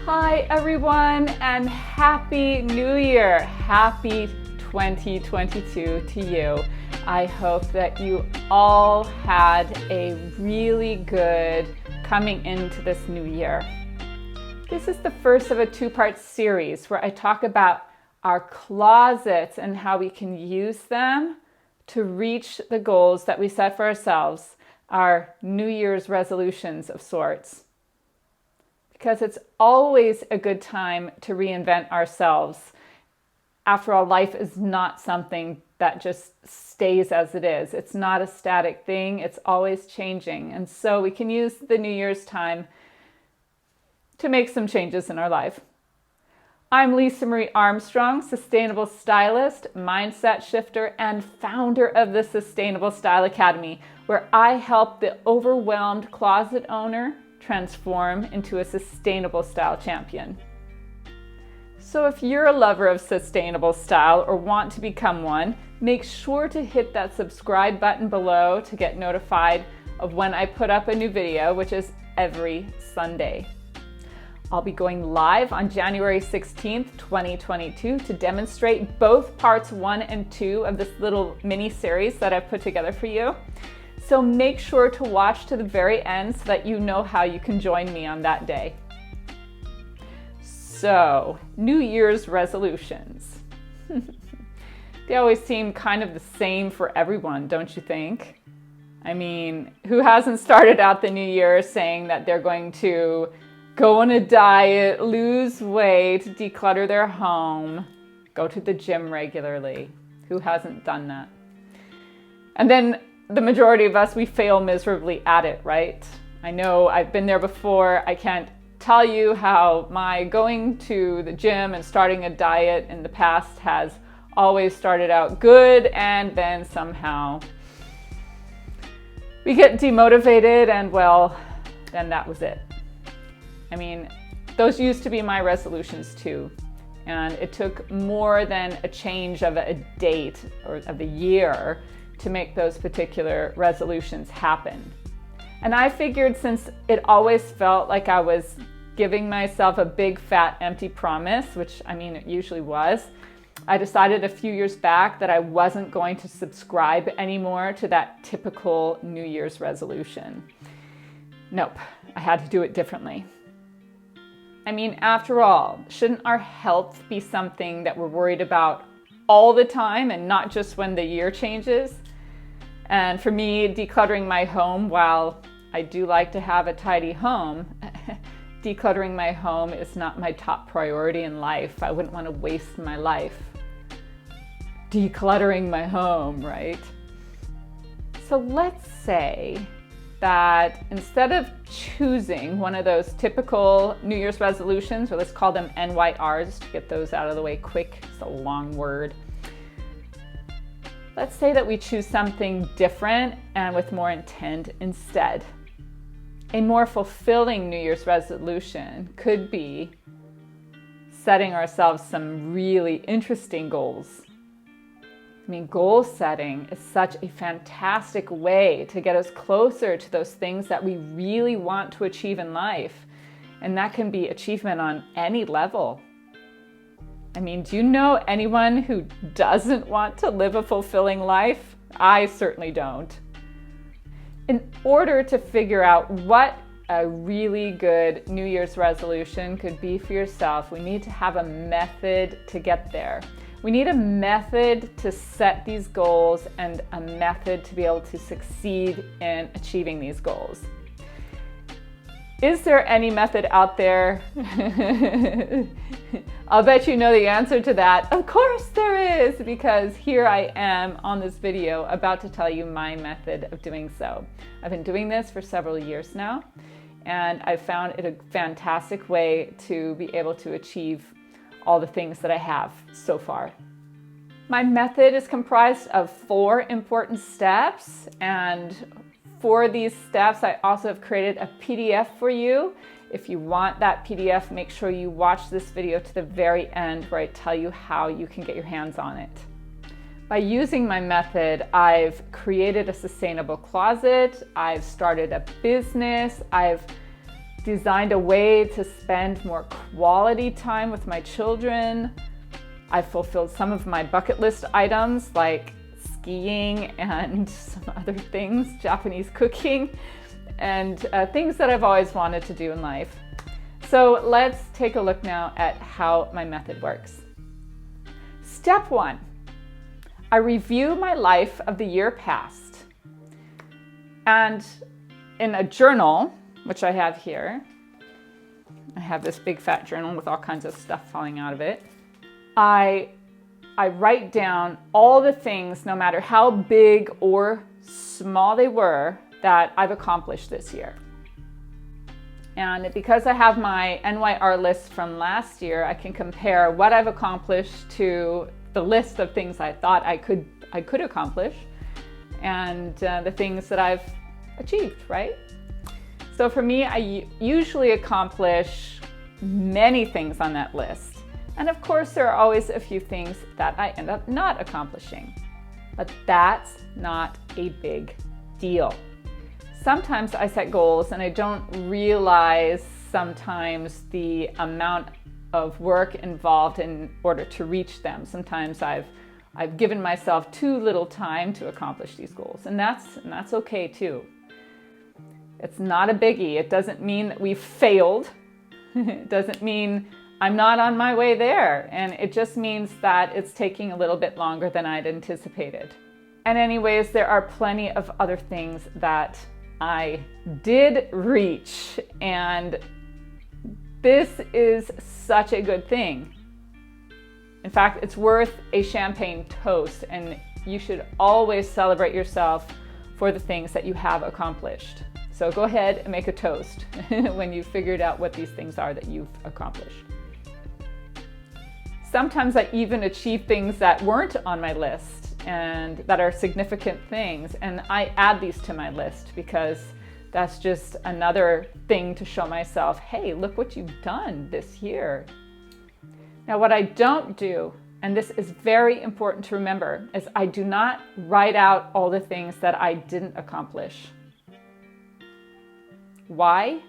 Hi everyone, and Happy New Year! Happy 2022 to you. I hope that you all had a really good coming into this new year. This is the first of a two-part series where I talk about our closets and how we can use them to reach the goals that we set for ourselves, our New Year's resolutions of sorts. Because it's always a good time to reinvent ourselves. After all, life is not something that just stays as it is. It's not a static thing. It's always changing. And so we can use the New Year's time to make some changes in our life. I'm Lisa Marie Armstrong, sustainable stylist, mindset shifter, and founder of the Sustainable Style Academy, where I help the overwhelmed closet owner transform into a sustainable style champion. So if you're a lover of sustainable style or want to become one, make sure to hit that subscribe button below to get notified of when I put up a new video, which is every Sunday. I'll be going live on January 16th, 2022 to demonstrate both parts 1 and 2 of this little mini series that I've put together for you. So make sure to watch to the very end so that you know how you can join me on that day. So, New Year's resolutions. They always seem kind of the same for everyone, don't you think? I mean, who hasn't started out the new year saying that they're going to go on a diet, lose weight, declutter their home, go to the gym regularly? Who hasn't done that? And then the majority of us, we fail miserably at it, right? I know I've been there before. I can't tell you how my going to the gym and starting a diet in the past has always started out good, and then somehow we get demotivated and well, then that was it. I mean, those used to be my resolutions too. And it took more than a change of a date or of the year to make those particular resolutions happen. And I figured since it always felt like I was giving myself a big fat empty promise, which I mean it usually was, I decided a few years back that I wasn't going to subscribe anymore to that typical New Year's resolution. Nope, I had to do it differently. I mean, after all, shouldn't our health be something that we're worried about all the time and not just when the year changes? And for me, decluttering my home, while I do like to have a tidy home, decluttering my home is not my top priority in life. I wouldn't want to waste my life decluttering my home, right? So let's say that instead of choosing one of those typical New Year's resolutions, or let's call them NYRs to get those out of the way quick, it's a long word. Let's say that we choose something different and with more intent instead. A more fulfilling New Year's resolution could be setting ourselves some really interesting goals. I mean, goal setting is such a fantastic way to get us closer to those things that we really want to achieve in life. And that can be achievement on any level. I mean, do you know anyone who doesn't want to live a fulfilling life? I certainly don't. In order to figure out what a really good New Year's resolution could be for yourself, we need to have a method to get there. We need a method to set these goals and a method to be able to succeed in achieving these goals. Is there any method out there? I'll bet you know the answer to that. Of course there is, because here I am on this video about to tell you my method of doing so. I've been doing this for several years now, and I've found it a fantastic way to be able to achieve all the things that I have so far. My method is comprised of 4 important steps, and for these steps, I also have created a PDF for you. If you want that PDF, make sure you watch this video to the very end where I tell you how you can get your hands on it. By using my method, I've created a sustainable closet, I've started a business, I've designed a way to spend more quality time with my children. I've fulfilled some of my bucket list items like skiing and some other things, Japanese cooking, and things that I've always wanted to do in life. So let's take a look now at how my method works. Step 1, I review my life of the year past. And in a journal, which I have here, I have this big fat journal with all kinds of stuff falling out of it. I write down all the things, no matter how big or small they were, that I've accomplished this year. And because I have my NYR list from last year, I can compare what I've accomplished to the list of things I thought I could accomplish and the things that I've achieved, right? So for me, I usually accomplish many things on that list. And of course, there are always a few things that I end up not accomplishing. But that's not a big deal. Sometimes I set goals and I don't realize sometimes the amount of work involved in order to reach them. Sometimes I've given myself too little time to accomplish these goals, and that's okay too. It's not a biggie. It doesn't mean that we've failed. It doesn't mean I'm not on my way there, and it just means that it's taking a little bit longer than I'd anticipated. And anyways, there are plenty of other things that I did reach, and this is such a good thing. In fact, it's worth a champagne toast, and you should always celebrate yourself for the things that you have accomplished. So go ahead and make a toast when you've figured out what these things are that you've accomplished. Sometimes I even achieve things that weren't on my list and that are significant things, and I add these to my list because that's just another thing to show myself, hey, look what you've done this year. Now, what I don't do, and this is very important to remember, is I do not write out all the things that I didn't accomplish. Why?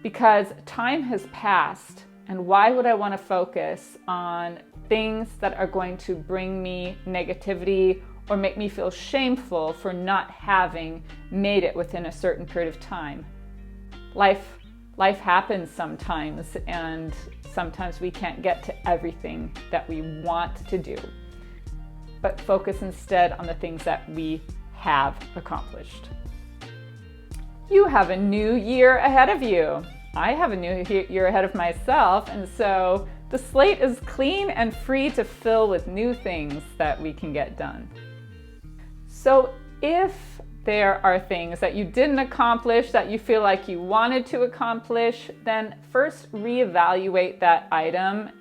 Because time has passed, and why would I want to focus on things that are going to bring me negativity or make me feel shameful for not having made it within a certain period of time? Life happens sometimes, and sometimes we can't get to everything that we want to do. But focus instead on the things that we have accomplished. You have a new year ahead of you. I have a new year ahead of myself, and so the slate is clean and free to fill with new things that we can get done. So if there are things that you didn't accomplish that you feel like you wanted to accomplish, then first reevaluate that item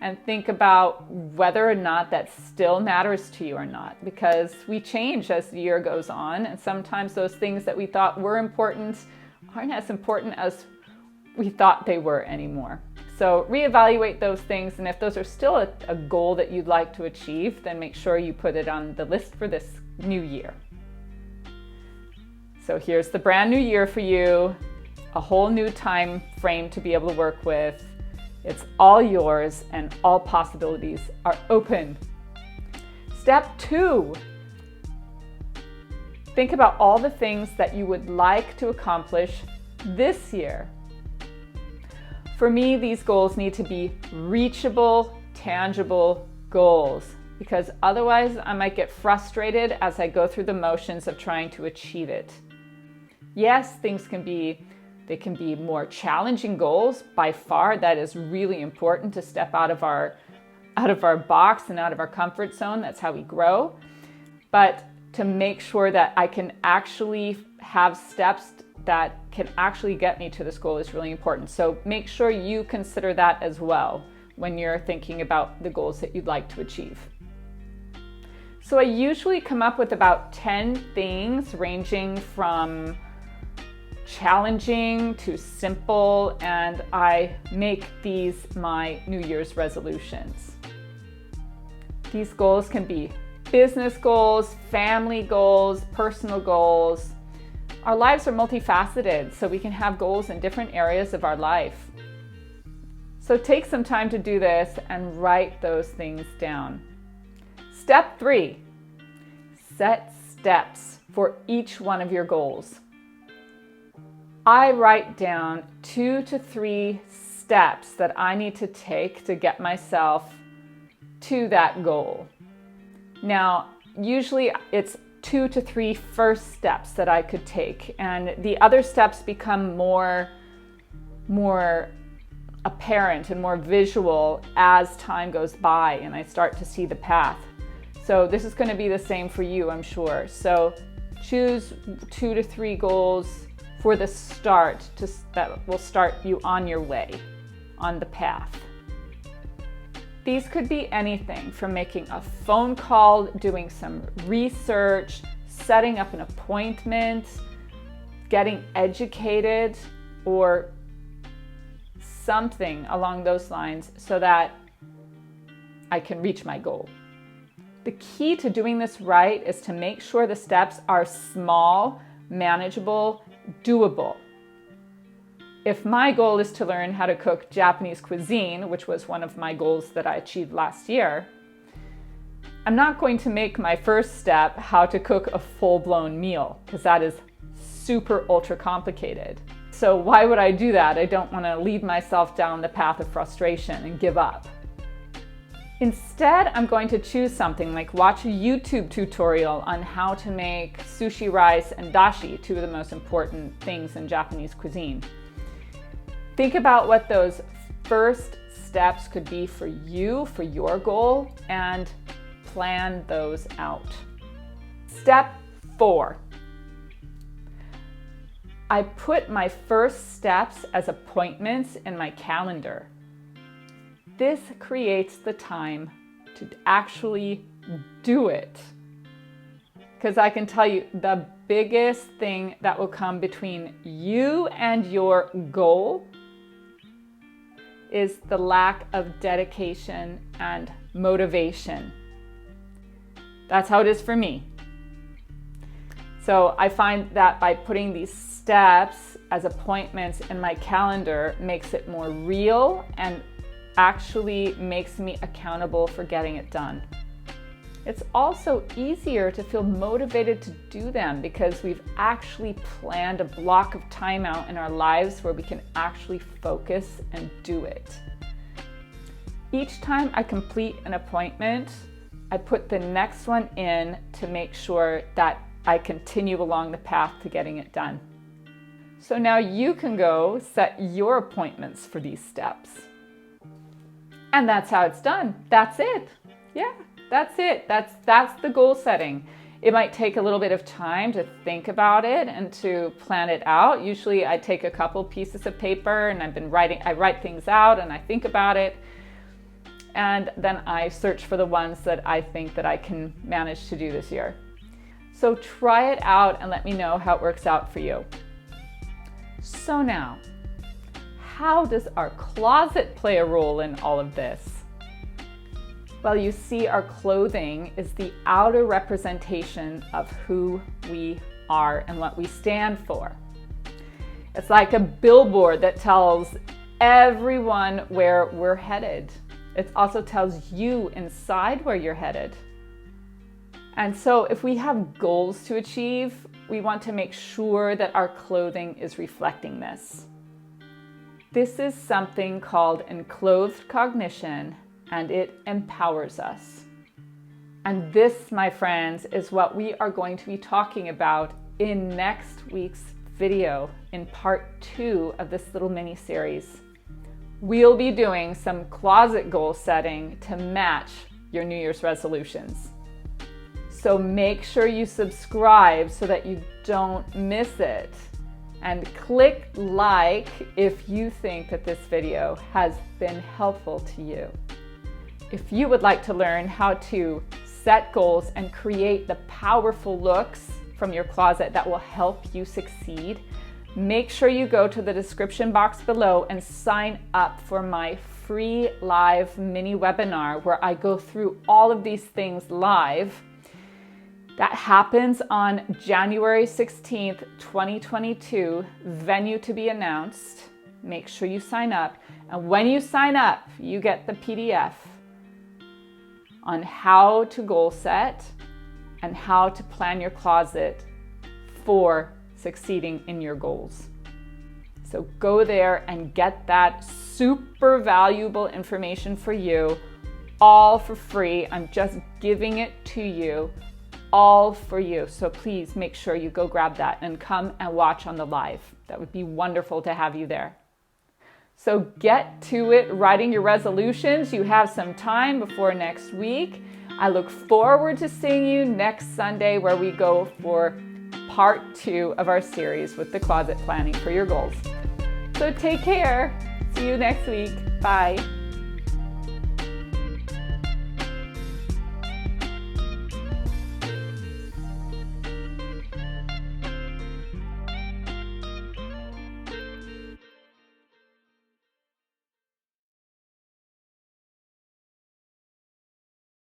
and think about whether or not that still matters to you or not, because we change as the year goes on, and sometimes those things that we thought were important aren't as important as we thought they were anymore. So reevaluate those things, and if those are still a goal that you'd like to achieve, then make sure you put it on the list for this new year. So here's the brand new year for you, a whole new time frame to be able to work with. It's all yours, and all possibilities are open. Step 2, think about all the things that you would like to accomplish this year. For me, these goals need to be reachable, tangible goals, because otherwise I might get frustrated as I go through the motions of trying to achieve it. Yes, things can be more challenging goals. By far, that is really important to step out of our box and out of our comfort zone. That's how we grow. But to make sure that I can actually have steps that can actually get me to this goal is really important. So make sure you consider that as well when you're thinking about the goals that you'd like to achieve. So I usually come up with about 10 things ranging from challenging to simple, and I make these my New Year's resolutions. These goals can be business goals, family goals, personal goals, Our lives are multifaceted, so we can have goals in different areas of our life. So take some time to do this and write those things down. Step 3, set steps for each one of your goals. I write down 2 to 3 steps that I need to take to get myself to that goal. Now, usually it's 2 to 3 first steps that I could take, and the other steps become more apparent and more visual as time goes by and I start to see the path. So this is going to be the same for you, I'm sure. So choose 2 to 3 goals for the start that will start you on your way, on the path. These could be anything from making a phone call, doing some research, setting up an appointment, getting educated, or something along those lines so that I can reach my goal. The key to doing this right is to make sure the steps are small, manageable, doable. If my goal is to learn how to cook Japanese cuisine, which was one of my goals that I achieved last year, I'm not going to make my first step how to cook a full-blown meal, because that is super ultra complicated. So why would I do that? I don't want to lead myself down the path of frustration and give up. Instead, I'm going to choose something like watch a YouTube tutorial on how to make sushi rice and dashi, 2 of the most important things in Japanese cuisine. Think about what those first steps could be for you, for your goal, and plan those out. Step 4. I put my first steps as appointments in my calendar. This creates the time to actually do it. Because I can tell you, the biggest thing that will come between you and your goal is the lack of dedication and motivation. That's how it is for me. So I find that by putting these steps as appointments in my calendar makes it more real and actually makes me accountable for getting it done. It's also easier to feel motivated to do them because we've actually planned a block of time out in our lives where we can actually focus and do it. Each time I complete an appointment, I put the next one in to make sure that I continue along the path to getting it done. So now you can go set your appointments for these steps. And that's how it's done. That's it. Yeah. That's it. That's the goal setting. It might take a little bit of time to think about it and to plan it out. Usually I take a couple pieces of paper and I write things out and I think about it. And then I search for the ones that I think that I can manage to do this year. So try it out and let me know how it works out for you. So now, how does our closet play a role in all of this? Well, you see, our clothing is the outer representation of who we are and what we stand for. It's like a billboard that tells everyone where we're headed. It also tells you inside where you're headed. And so if we have goals to achieve, we want to make sure that our clothing is reflecting this. This is something called enclothed cognition, and it empowers us. And this, my friends, is what we are going to be talking about in next week's video in part 2 of this little mini series. We'll be doing some closet goal setting to match your New Year's resolutions. So make sure you subscribe so that you don't miss it. And click like if you think that this video has been helpful to you. If you would like to learn how to set goals and create the powerful looks from your closet that will help you succeed, make sure you go to the description box below and sign up for my free live mini webinar where I go through all of these things live That happens on January 16th, 2022, venue to be announced. Make sure you sign up. And when you sign up, you get the PDF on how to goal set and how to plan your closet for succeeding in your goals. So go there and get that super valuable information for you, all for free. I'm just giving it to you, all for you. So please make sure you go grab that and come and watch on the live. That would be wonderful to have you there. So get to it, writing your resolutions. You have some time before next week. I look forward to seeing you next Sunday, where we go for part 2 of our series with the closet planning for your goals. So take care. See you next week. Bye.